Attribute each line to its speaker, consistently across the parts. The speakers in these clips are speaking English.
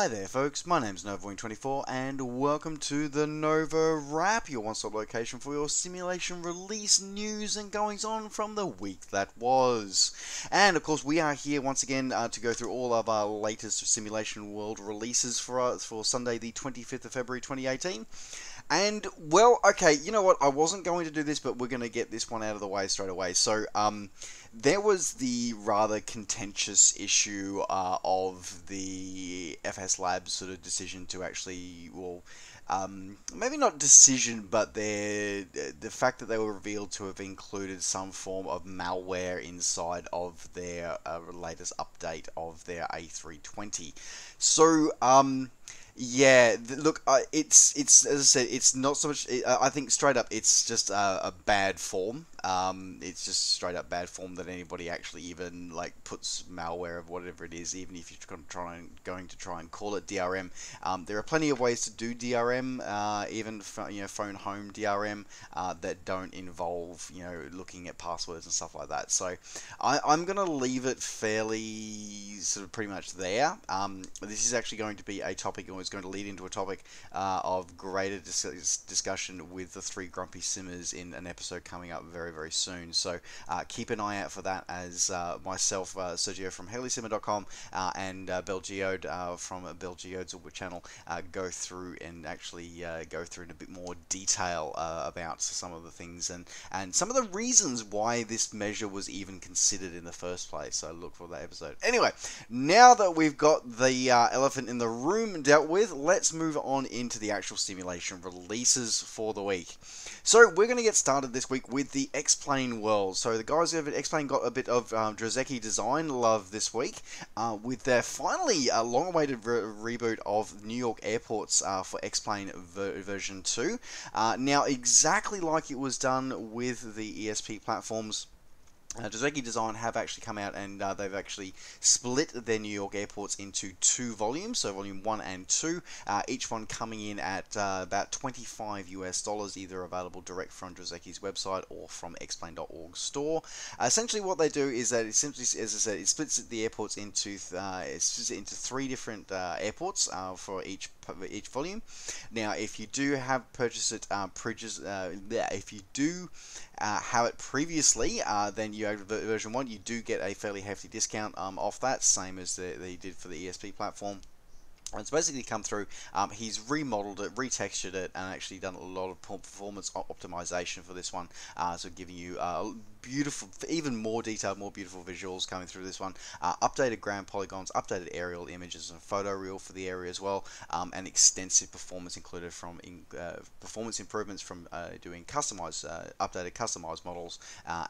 Speaker 1: Hi there folks, my name's NovaWrap and welcome to the NovaWrap, your one-stop location for your simulation release news and goings on from the week that was. And of course we are here once again to go through all of our latest Simulation World releases for Sunday the 25th of February 2018. And, well, okay, you know what, I wasn't going to do this, but we're going to get this one out of the way straight away. So, there was the rather contentious issue of the FS Labs sort of decision to actually, well, maybe not decision, but the fact that they were revealed to have included some form of malware inside of their latest update of their A320. So, yeah, look, it's as I said, it's not so much. I think straight up, it's just a bad form. It's just straight up bad form that anybody actually even like puts malware of whatever it is, even if you're going to try and call it DRM. There are plenty of ways to do DRM, even phone home DRM that don't involve looking at passwords and stuff like that. So I'm gonna leave it fairly sort of pretty much there. This is actually going to be a topic, or it's going to lead into a topic of greater discussion with the three grumpy simmers in an episode coming up very soon. So keep an eye out for that, as myself, Sergio from HaleySimmer.com, and Belgeode from Belgeode's channel go through and actually go through in a bit more detail about some of the things and some of the reasons why this measure was even considered in the first place. So look for that episode. Anyway, now that we've got the elephant in the room dealt with, let's move on into the actual simulation releases for the week. So we're going to get started this week with the X-Plane world. So the guys over at X-Plane got a bit of Drozdeki design love this week with their finally long-awaited reboot of New York airports for X-Plane version 2. Now, exactly like it was done with the ESP platforms, Drozdeki Design have actually come out and they've actually split their New York airports into two volumes, so volume 1 and 2, each one coming in at about $25 US, either available direct from Drozdeki's website or from xplane.org store. Essentially what they do is that it simply, as I said, it splits the airports into three different airports for each volume. Now, if you do have purchased it if you do have it previously, then you have version 1, you do get a fairly hefty discount off that, same as they did for the ESP platform. It's basically come through, he's remodeled it, retextured it, and actually done a lot of performance optimization for this one, so giving you beautiful, even more detailed, more beautiful visuals coming through this one, updated ground polygons, updated aerial images and photo reel for the area as well, and extensive performance included from performance improvements from doing updated customized models,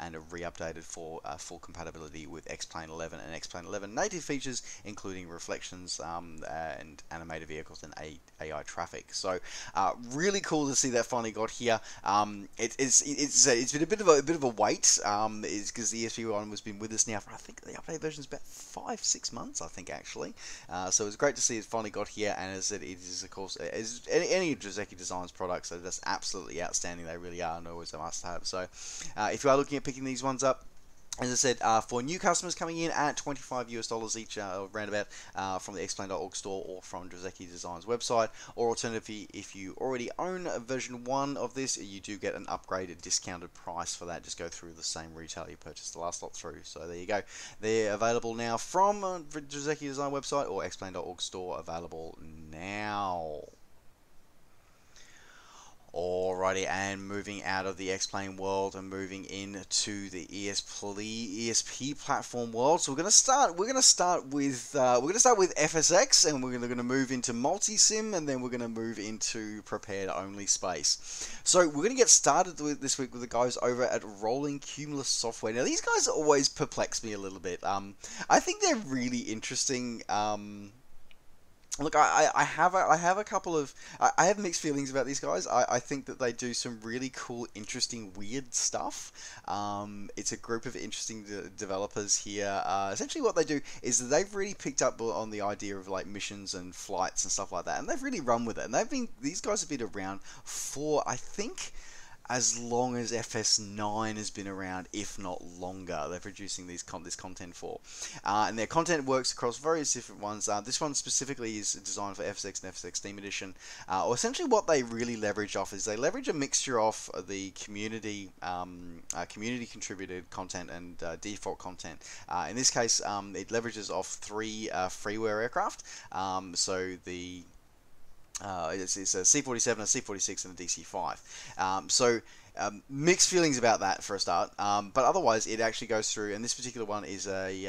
Speaker 1: and re-updated for full compatibility with X-Plane 11 and X-Plane 11 native features, including reflections and animated vehicles and AI traffic. So really cool to see that finally got here. It's been a bit of a wait, is because the ESP one has been with us now for, I think the update version is about 5-6 months, I think, actually. So it's great to see it finally got here, and as it is, of course, as any Drozdeki Designs products, so that's absolutely outstanding. They really are, and always a must-have. So if you are looking at picking these ones up, as I said, for new customers coming in at $25 US each, roundabout, from the xplane.org store or from Drozdeki Design's website, or alternatively, if you already own version 1 of this, you do get an upgraded discounted price for that. Just go through the same retailer you purchased the last lot through. So there you go. They're available now from Drozdeki Design website or xplane.org store, available now. Alrighty, and moving out of the X-Plane world and moving into the ESP platform world. So we're gonna start with FSX, and we're gonna move into multi-sim, and then we're gonna move into prepared only space. So we're gonna get started with this week with the guys over at Rolling Cumulus Software. Now these guys always perplex me a little bit. I think they're really interesting. Look, I have a couple of I have mixed feelings about these guys. I think that they do some really cool, interesting, weird stuff. It's a group of interesting developers here. Essentially, what they do is that they've really picked up on the idea of like missions and flights and stuff like that, and they've really run with it. And these guys have been around for, I think, as long as FS9 has been around, if not longer. They're producing this content for. And their content works across various different ones. This one specifically is designed for FSX and FSX Steam Edition. Or essentially what they really leverage off is they leverage a mixture of the community contributed content and default content. In this case, it leverages off 3 freeware aircraft. So the it's a C-47, a C-46, and a DC-5. Mixed feelings about that for a start, but otherwise it actually goes through, and this particular one is a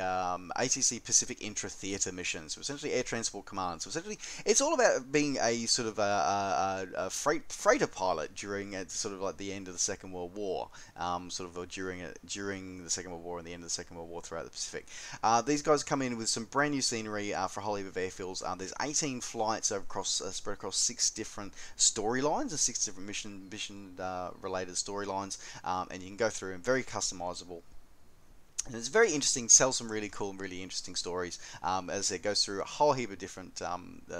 Speaker 1: ATC Pacific Intra-Theater mission, so essentially Air Transport Command. So essentially it's all about being a sort of a freighter pilot during sort of like the end of the Second World War, or during the Second World War and the end of the Second World War throughout the Pacific. These guys come in with some brand new scenery for a whole heap of airfields. There's 18 flights spread across 6 different storylines and 6 different mission related storylines, and you can go through and very customizable. And it's very interesting, tells some really cool and really interesting stories. As it goes through a whole heap of different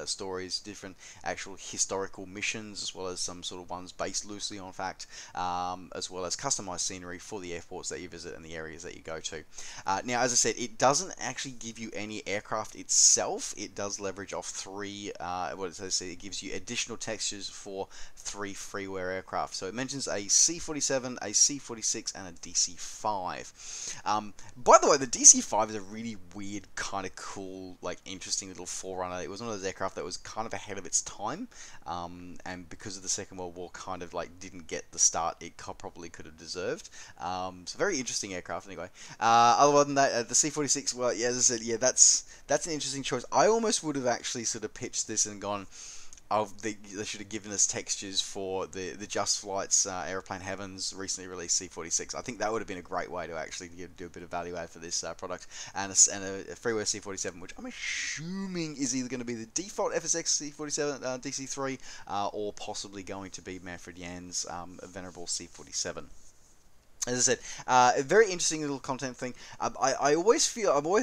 Speaker 1: stories, different actual historical missions, as well as some sort of ones based loosely on fact, as well as customized scenery for the airports that you visit and the areas that you go to. Now, as I said, it doesn't actually give you any aircraft itself. It does leverage off 3, it gives you additional textures for 3 freeware aircraft. So it mentions a C-47, a C-46, and a DC-5. By the way, the DC-5 is a really weird, kind of cool, like interesting little forerunner. It was one of those aircraft that was kind of ahead of its time, and because of the Second World War, kind of like didn't get the start it probably could have deserved. So very interesting aircraft anyway. Other than that, the C-46, well, yeah, as I said, yeah, that's an interesting choice. I almost would have actually sort of pitched this and gone, they should have given us textures for the Just Flight's Aeroplane Heavens recently released C-46. I think that would have been a great way to actually do a bit of value add for this product. And a freeware C-47, which I'm assuming is either going to be the default FSX C-47 DC-3 or possibly going to be Manfred Yan's venerable C-47. As I said, a very interesting little content thing. I always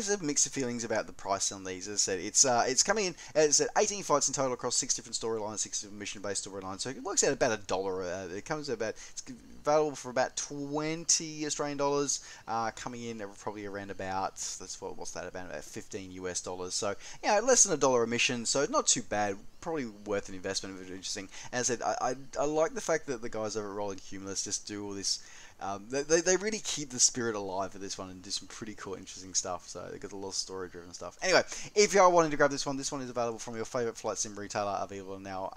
Speaker 1: have mixed feelings about the price on these. As I said, it's coming in. As I said, 18 fights in total across 6 different storylines, 6 different mission-based storylines. So it works out about $1. It comes out it's available for about 20 Australian dollars. Coming in probably around about what's that about 15 US dollars. So less than $1 a mission. So not too bad. Probably worth an investment. If it's interesting. As I said, I like the fact that the guys over at Rolling Cumulus just do all this. They really keep the spirit alive for this one and do some pretty cool, interesting stuff. So they've got a lot of story-driven stuff. Anyway, if you are wanting to grab this one is available from your favourite flight sim retailer, available now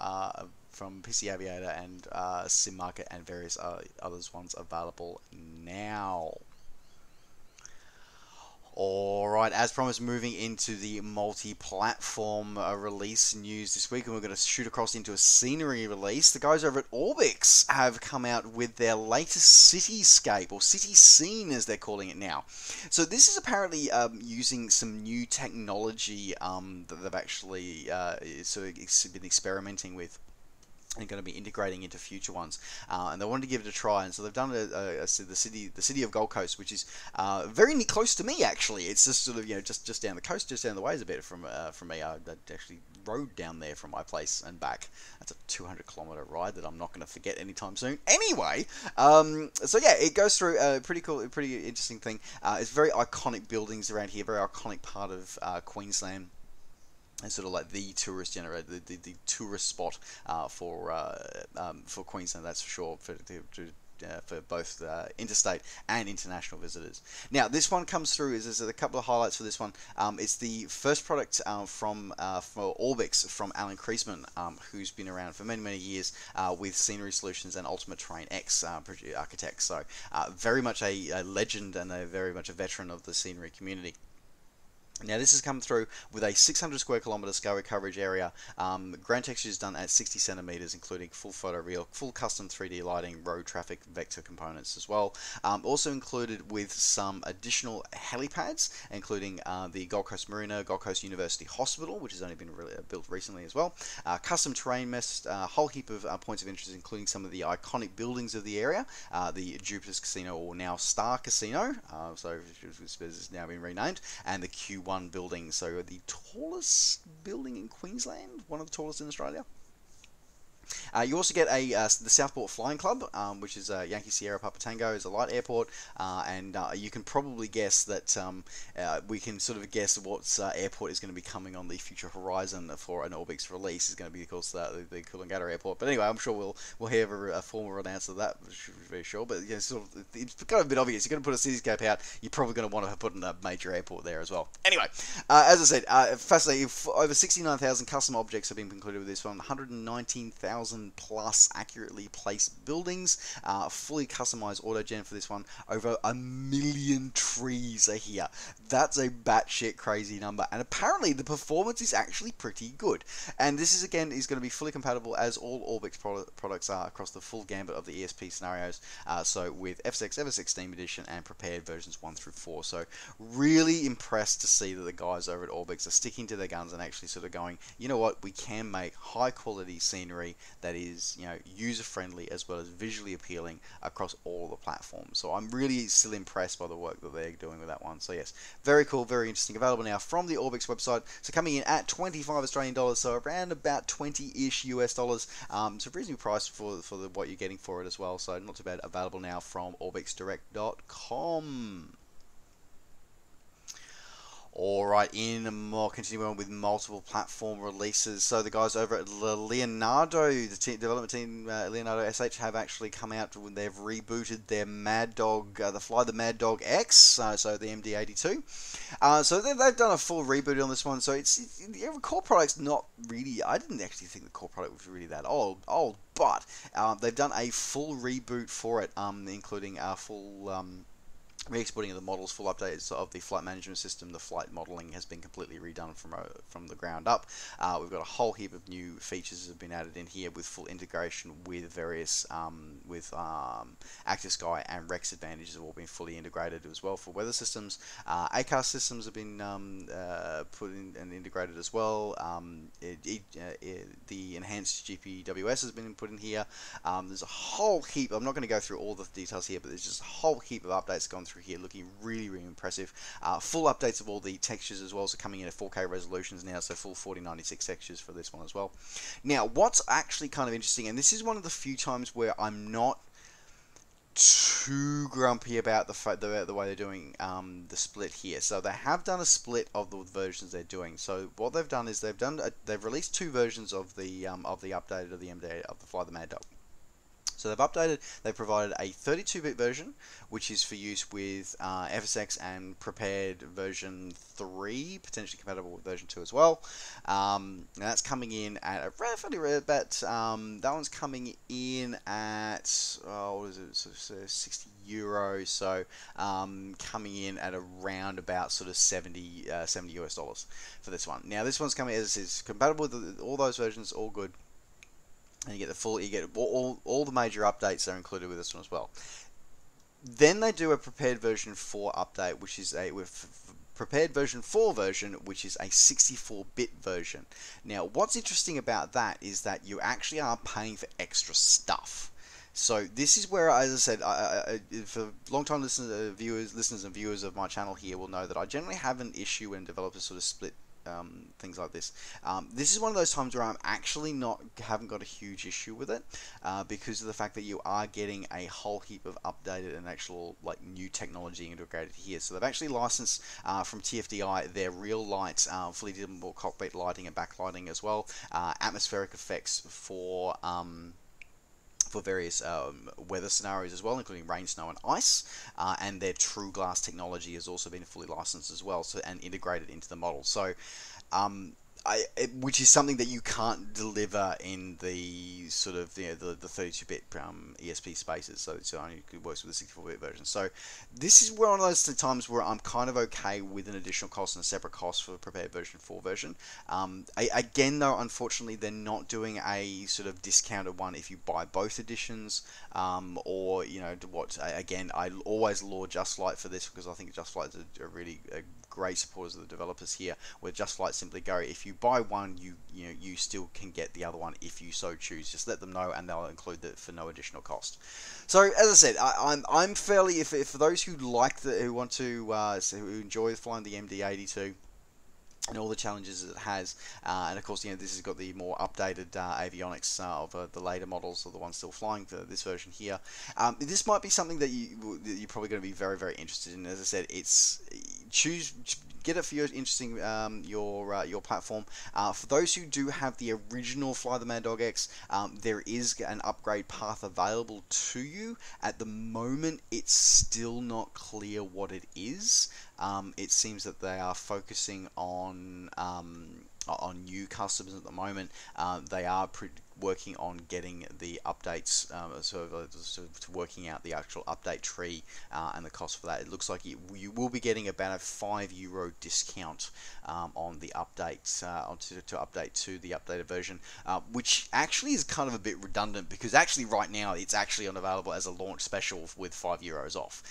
Speaker 1: from PC Aviator and Sim Market and various others ones available now. Alright, as promised, moving into the multi-platform release news this week, and we're going to shoot across into a scenery release. The guys over at Orbix have come out with their latest cityscape, or city scene as they're calling it now. So this is apparently using some new technology that they've actually been experimenting with and going to be integrating into future ones, and they wanted to give it a try, and so they've done the city of Gold Coast, which is very close to me actually. It's just sort of just down the coast, just down the ways a bit from me. I actually rode down there from my place and back. That's a 200-kilometer ride that I'm not going to forget anytime soon. Anyway, so yeah, it goes through a pretty cool, pretty interesting thing. It's very iconic buildings around here, very iconic part of Queensland. It's sort of like the tourist generator, the tourist spot for Queensland, that's for sure, for both interstate and international visitors. Now, this one comes through, there's a couple of highlights for this one. It's the first product for Orbix from Alan Kreisman, who's been around for many years with Scenery Solutions and Ultimate Terrain X architects. So very much a legend and very much a veteran of the scenery community. Now this has come through with a 600 square kilometer scale coverage area. Ground texture is done at 60 centimeters, including full photoreal, full custom 3D lighting, road traffic vector components as well. Also included with some additional helipads, including the Gold Coast Marina, Gold Coast University Hospital, which has only been built recently as well. Custom terrain mess, a whole heap of points of interest, including some of the iconic buildings of the area. The Jupiter's Casino, or now Star Casino, so it's now been renamed, and the Q1 building, so the tallest building in Queensland, one of the tallest in Australia. You also get the Southport Flying Club, which is Yankee Sierra Papa Tango, is a light airport, and you can probably guess that we can sort of guess what airport is going to be coming on the future horizon for an Orbix release. Is going to be, of course, the Coolangatta airport. But anyway, I'm sure we'll hear a formal announcement of that, very sure. But yeah, sort of, it's kind of a bit obvious. You're going to put a cityscape out, you're probably going to want to put in a major airport there as well. Anyway, as I said, fascinating. Over 69,000 custom objects have been included with this one. 119,000 plus accurately placed buildings, fully customized autogen for this one. Over 1 million trees are here. That's a batshit crazy number, and apparently the performance is actually pretty good. And this is going to be fully compatible, as all Orbix products are, across the full gambit of the ESP scenarios. So with FSX, FSX Steam Edition, and prepared versions 1 through 4. So really impressed to see that the guys over at Orbix are sticking to their guns and actually sort of going, you know what, we can make high quality scenery that is, you know, user friendly as well as visually appealing across all the platforms. So I'm really still impressed by the work that they're doing with that one. So yes, very cool, very interesting. Available now from the Orbix website. So coming in at 25 Australian dollars, so around about 20-ish US dollars. It's a reasonable price for what you're getting for it as well. So not too bad. Available now from orbixdirect.com. Alright, continuing on with multiple platform releases. So the guys over at Leonardo, the development team, Leonardo SH, have actually come out when they've rebooted their Maddog, the Maddog X, so the MD82. So they've done a full reboot on this one. So the core product's not really, I didn't actually think the core product was really that old, but they've done a full reboot for it, including a full re-exporting of the models, full updates of the flight management system. The flight modeling has been completely redone from the ground up. We've got a whole heap of new features that have been added in here, with full integration with various Active Sky and Rex advantages have all been fully integrated as well for weather systems. ACAS systems have been put in and integrated as well. The enhanced GPWS has been put in here. There's a whole heap. I'm not going to go through all the details here, but there's just a whole heap of updates gone through here, looking really, really impressive. Full updates of all the textures as well, so coming in at 4K resolutions now, so full 4096 textures for this one as well. Now, what's actually kind of interesting, and this is one of the few times where I'm not too grumpy about the way they're doing the split here. So they have done a split of the versions they're doing. So what they've done is they've released 2 versions of the updated of the MD of the Maddog. So they've provided a 32-bit version, which is for use with FSX and prepared version 3, potentially compatible with version 2 as well. And that's coming in at a fairly rare bet. That one's coming in at, what is it, so 60 euros. So coming in at around about sort of 70 US dollars for this one. Now this one's coming, as is compatible with all those versions, all good. And you get all the major updates are included with this one as well. Then they do a prepared version 4 update, which is prepared version 4 version, which is a 64-bit version. Now, what's interesting about that is that you actually are paying for extra stuff. So this is where, as I said, for long-time listeners and viewers of my channel here will know that I generally have an issue when developers sort of split things like this. This is one of those times where I'm actually haven't got a huge issue with it, because of the fact that you are getting a whole heap of updated and actual new technology integrated here. So they've actually licensed from TFDI their real lights, fully dimmable cockpit lighting and backlighting as well, atmospheric effects for various weather scenarios as well, including rain, snow, and ice, and their True Glass technology has also been fully licensed as well, and integrated into the model. So, which is something that you can't deliver in the sort of the 32-bit ESP spaces. So it only works with the 64-bit version. So this is one of those times where I'm kind of okay with an additional cost and a separate cost for the prepared version 4 version. Again, though, unfortunately, they're not doing a sort of discounted one if you buy both editions, or again, I always laud Just Flight for this, because I think Just Flight are really great supporters of the developers here, where Just Flight simply go, if you buy one, you still can get the other one if you so choose. Just let them know and they'll include it for no additional cost. So as I said, I'm fairly, if for those who who want to who enjoy flying the MD82, and all the challenges it has, and of course, this has got the more updated avionics of the later models, or the ones still flying for this version here. This might be something that you're probably going to be very, very interested in. As I said, it's get it for your interesting your platform. For those who do have the original Fly the Maddog X, there is an upgrade path available to you. At the moment, it's still not clear what it is. It seems that they are focusing on new customers at the moment. They are working on getting the updates, sort of working out the actual update tree and the cost for that. It looks like you will be getting about a €5 discount on the update to update to the updated version, which actually is kind of a bit redundant, because actually right now it's actually unavailable as a launch special with €5 off.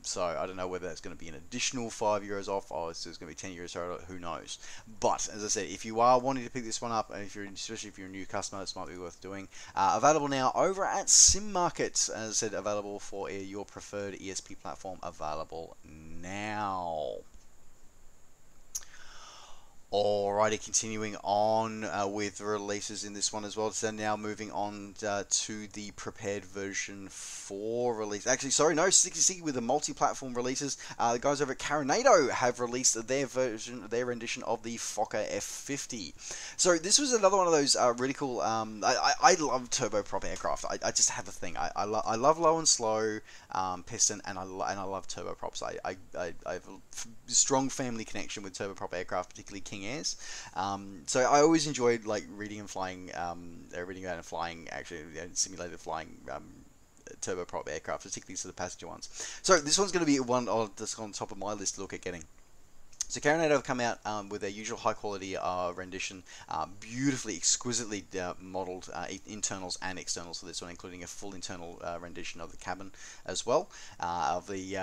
Speaker 1: So I don't know whether that's going to be an additional €5 off, or it's going to be €10, who knows. But as I said, if you are wanting to pick this one up, and especially if you're a new customer, this might be worth doing. Available now over at Sim Market, as I said, available for your preferred ESP platform, available now. Alrighty, continuing on with releases in this one as well. So now moving on to the prepared version 4 release. Actually, sorry, no, sticky with the multi-platform releases. The guys over at Larnaca have released their rendition of the Fokker F50. So this was another one of those really cool. I love turboprop aircraft. I just have a thing. I love low and slow piston, and I love turboprops. I have a strong family connection with turboprop aircraft, particularly King Airs. So I always enjoyed reading and flying, reading about and flying, actually, simulated flying turboprop aircraft, particularly sort of passenger ones. So this one's going to be one that's on top of my list to look at getting. So Larnaca have come out with their usual high-quality rendition, beautifully, exquisitely modelled internals and externals for this one, including a full internal rendition of the cabin as well, of the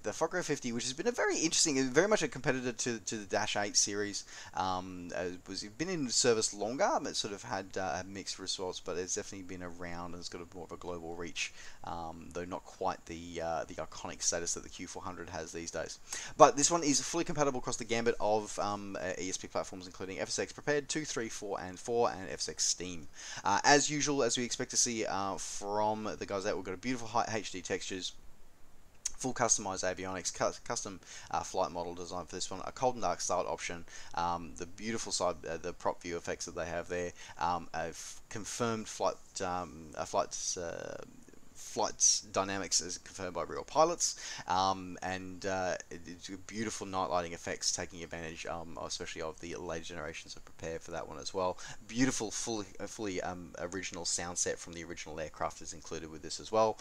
Speaker 1: Fokker F50, which has been a very interesting, very much a competitor to the Dash 8 series. It's been in service longer, but sort of had mixed results, but it's definitely been around and it's got more of a global reach, though not quite the iconic status that the Q400 has these days. But this one is fully compatible across the gambit of ESP platforms, including FSX Prepared 2, 3, 4, and 4, and FSX Steam. As usual, as we expect to see from the guys out, we've got a beautiful high HD textures, full customized avionics, custom flight model design for this one, a cold and dark style option, the beautiful side, the prop view effects that they have there, a confirmed flight dynamics as confirmed by real pilots, and beautiful night lighting effects, taking advantage especially of the later generations of Prepare for that one as well. Beautiful, fully original sound set from the original aircraft is included with this as well,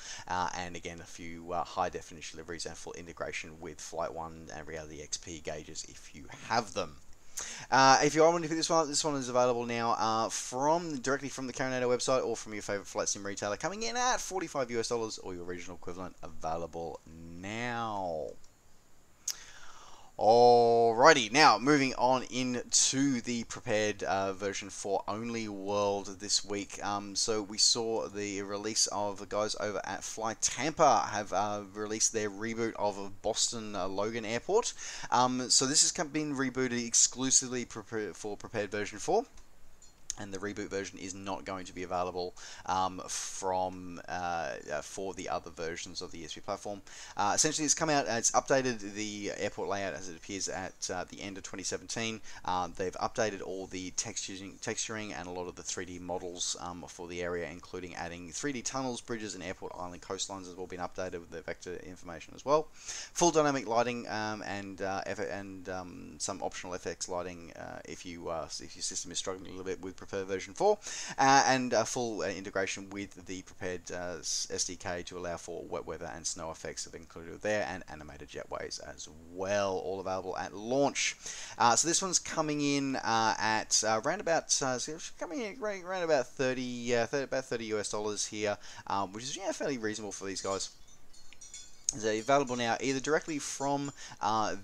Speaker 1: and again a few high definition deliveries and full integration with Flight 1 and Reality XP gauges if you have them. If you are wanting to pick this one is available now directly from the Larnaca website or from your favorite flight sim retailer, coming in at $45 or your regional equivalent, available now. Alrighty, now moving on into the prepared version 4 only world this week. So we saw the release of the guys over at Fly Tampa have released their reboot of Boston Logan Airport. So this has been rebooted exclusively for prepared version 4. And the reboot version is not going to be available for the other versions of the ESP platform. Essentially, it's come out, it's updated the airport layout as it appears at the end of 2017. They've updated all the texturing and a lot of the 3D models for the area, including adding 3D tunnels, bridges, and airport island coastlines has all been updated with the vector information as well. Full dynamic lighting and some optional FX lighting if your system is struggling a little bit with Prepared version 4, and full integration with the Prepared SDK to allow for wet weather and snow effects have been included there, and animated jetways as well, all available at launch. So this one's coming in at around about around about $30 here, which is fairly reasonable for these guys. Is available now either directly from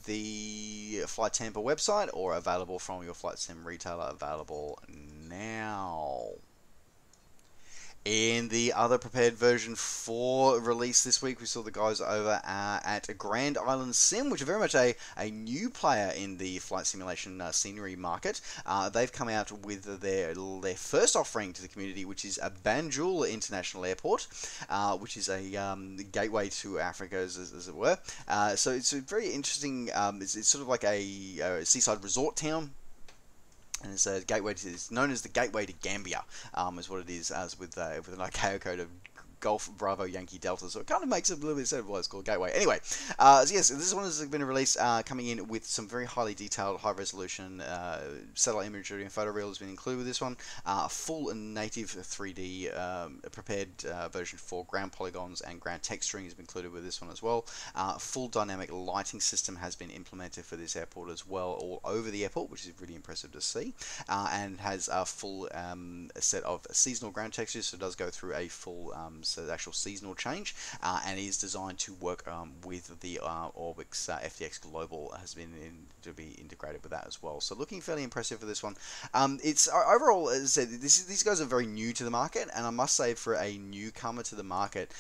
Speaker 1: the Flight Tampa website or available from your flight sim retailer, available now. In the other prepared version for release this week, we saw the guys over at Grand Island Sim, which are very much a new player in the flight simulation scenery market. They've come out with their first offering to the community, which is a Banjul International Airport, which is a gateway to Africa, as it were. So it's a very interesting. It's sort of like a seaside resort town. And it's a gateway. It's known as the Gateway to Gambia, is what it is, as with an ICAO code of Golf Bravo Yankee Delta, so it kind of makes it a little bit sad why it's called Gateway. Anyway, so yes, this one has been released, coming in with some very highly detailed, high resolution satellite imagery and photo reel has been included with this one. A full native 3D prepared version for ground polygons and ground texturing has been included with this one as well. Full dynamic lighting system has been implemented for this airport as well, all over the airport, which is really impressive to see, and has a full set of seasonal ground textures, so it does go through a full so the actual seasonal change, and is designed to work with the Orbix FDX Global has been to be integrated with that as well. So looking fairly impressive for this one. It's overall, as I said, these guys are very new to the market, and I must say, for a newcomer to the market,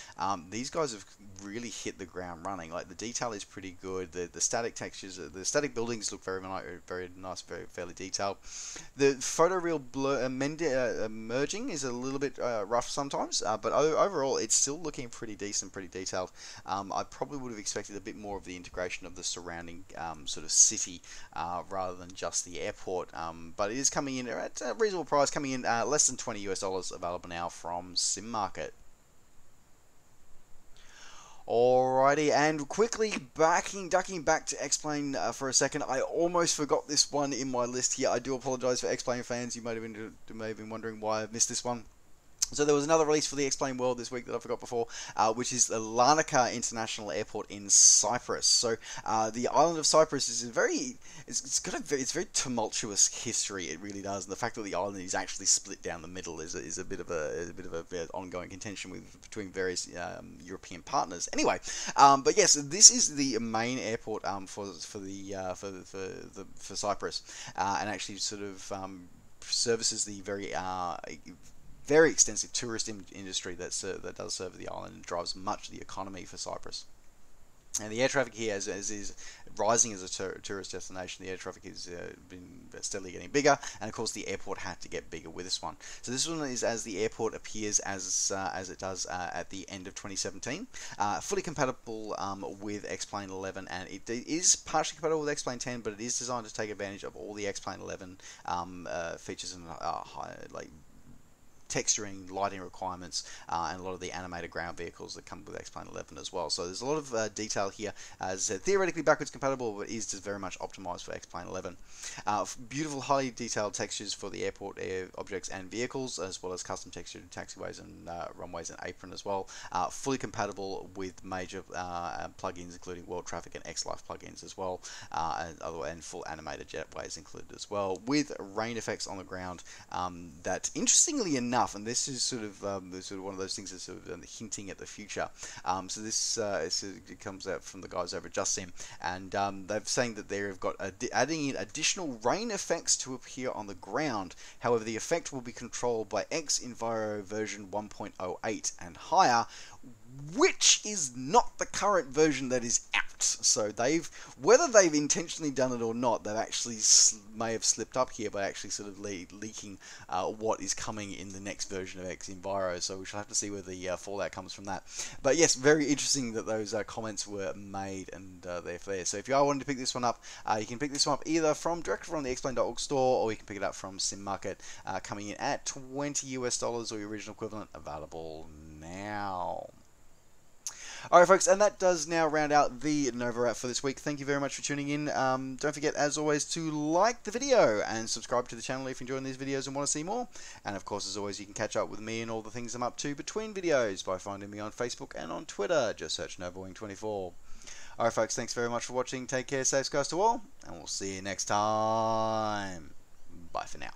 Speaker 1: these guys have really hit the ground running. Like, the detail is pretty good. The static textures, the static buildings look very nice, fairly detailed. The photo reel merging is a little bit rough sometimes, but overall it's still looking pretty decent, pretty detailed. I probably would have expected a bit more of the integration of the surrounding sort of city rather than just the airport, but it is coming in at a reasonable price, coming in less than $20 US, available now from Sim Market. Alrighty, and quickly ducking back to X-Plane for a second. I almost forgot this one in my list here. I do apologise for X-Plane fans. You may have been wondering why I've missed this one. So there was another release for the X-Plane world this week that I forgot before, which is the Larnaca International Airport in Cyprus. So the island of Cyprus is it's very tumultuous history. It really does, and the fact that the island is actually split down the middle is a bit of a ongoing contention between various European partners. Anyway, but yes, this is the main airport for Cyprus, and actually sort of services the very extensive tourist industry that does serve the island and drives much of the economy for Cyprus. And the air traffic here, as is rising as a tourist destination, the air traffic has been steadily getting bigger, and of course the airport had to get bigger with this one. So this one is as the airport appears as it does at the end of 2017, fully compatible with X-Plane 11, and it is partially compatible with X-Plane 10, but it is designed to take advantage of all the X-Plane 11 features and like texturing, lighting requirements, and a lot of the animated ground vehicles that come with X-Plane 11 as well. So there's a lot of detail here, as theoretically backwards compatible, but is just very much optimized for X-Plane 11. Beautiful, highly detailed textures for the airport objects and vehicles, as well as custom textured taxiways and runways and apron as well. Fully compatible with major plugins, including World Traffic and X-Life plugins as well, and full animated jetways included as well, with rain effects on the ground that, interestingly enough, and this is sort of one of those things that's sort of hinting at the future. So this it comes out from the guys over at Just Sim, and they're saying that they've got adding in additional rain effects to appear on the ground. However, the effect will be controlled by X Enviro version 1.08 and higher, which is not the current version that is out. So whether they've intentionally done it or not, they've actually may have slipped up here by actually sort of leaking what is coming in the next version of X Enviro. So we shall have to see where the fallout comes from that. But yes, very interesting that those comments were made, and they're there. So if you are wanting to pick this one up, you can pick this one up either directly from the X-Plane.org store, or you can pick it up from Sim Market, coming in at $20 US, or your original equivalent, available now. Alright folks, and that does now round out the NovaWrap for this week. Thank you very much for tuning in. Don't forget, as always, to like the video and subscribe to the channel if you're enjoying these videos and want to see more. And of course, as always, you can catch up with me and all the things I'm up to between videos by finding me on Facebook and on Twitter. Just search NovaWing24. Alright folks, thanks very much for watching. Take care, safe skies to all, and we'll see you next time. Bye for now.